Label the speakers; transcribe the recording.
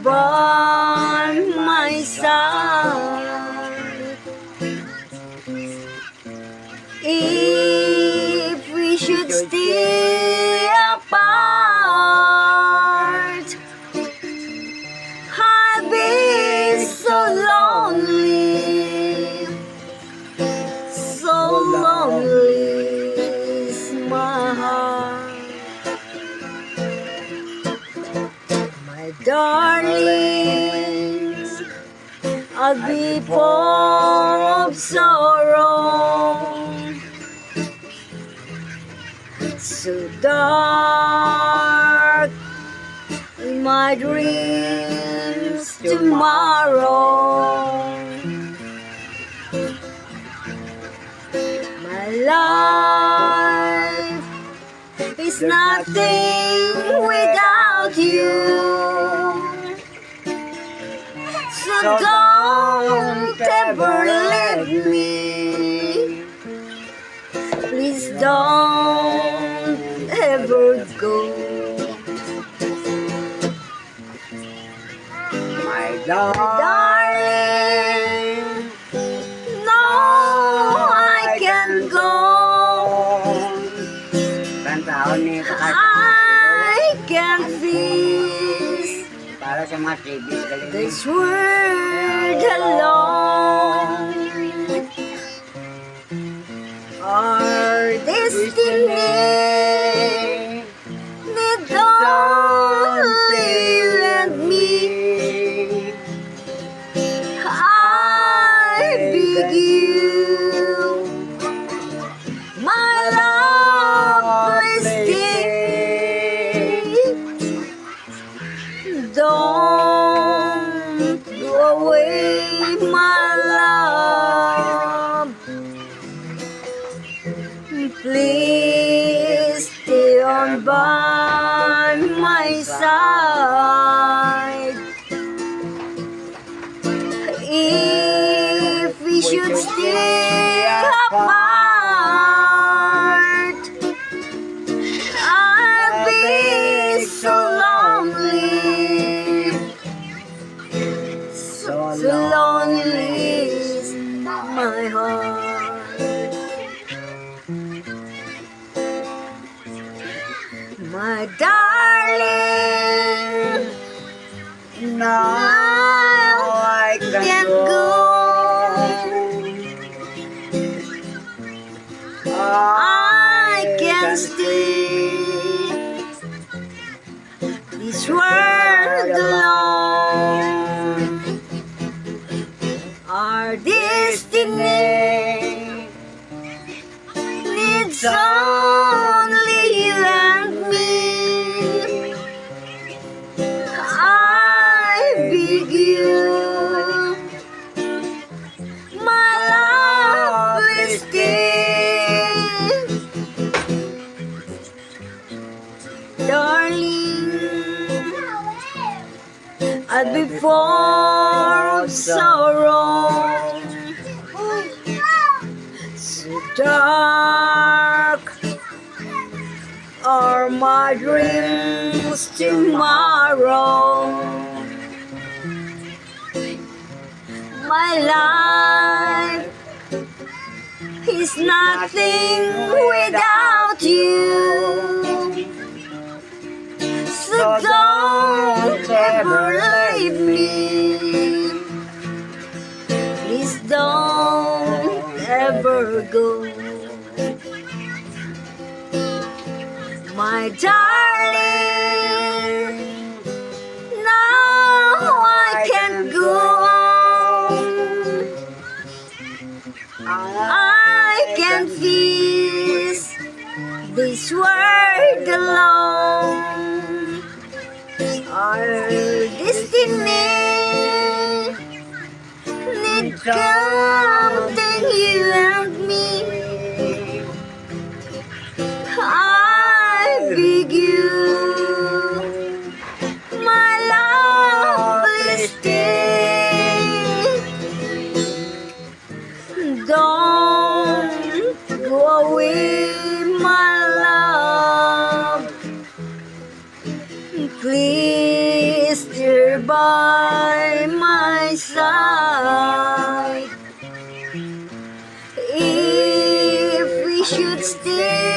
Speaker 1: by my side. If we should stay apart, I'll be so lonely, so lonely is my heart. My darling, I'll be full of sorrow, so dark in my dreams tomorrow. My life is nothing without you, so don't ever leave me. Please don't ever go.
Speaker 2: My darling,
Speaker 1: no, I can't go.
Speaker 2: Kantaon ni
Speaker 1: I can't face
Speaker 2: para sa mga tribis galing.
Speaker 1: this world alone. Our destiny need only you and me. I beg you, my love, please stay. Don't go away, my love. Please stay on by my side. If we should stay apart, I'll be so lonely, so lonely is my heart. My darling,
Speaker 2: Now I
Speaker 1: can't go. I can't stay this world alone. Our destiny needs only you and me. I beg you, my love, please stay. Darling, I'll be full of sorrow, so dark are my dreams tomorrow. My life is nothing without you, so don't ever leave me. Please don't ever go. My darling, now I can go. I can face this world alone. Our destiny need counting you and me. I beg you, by my side. If we should stay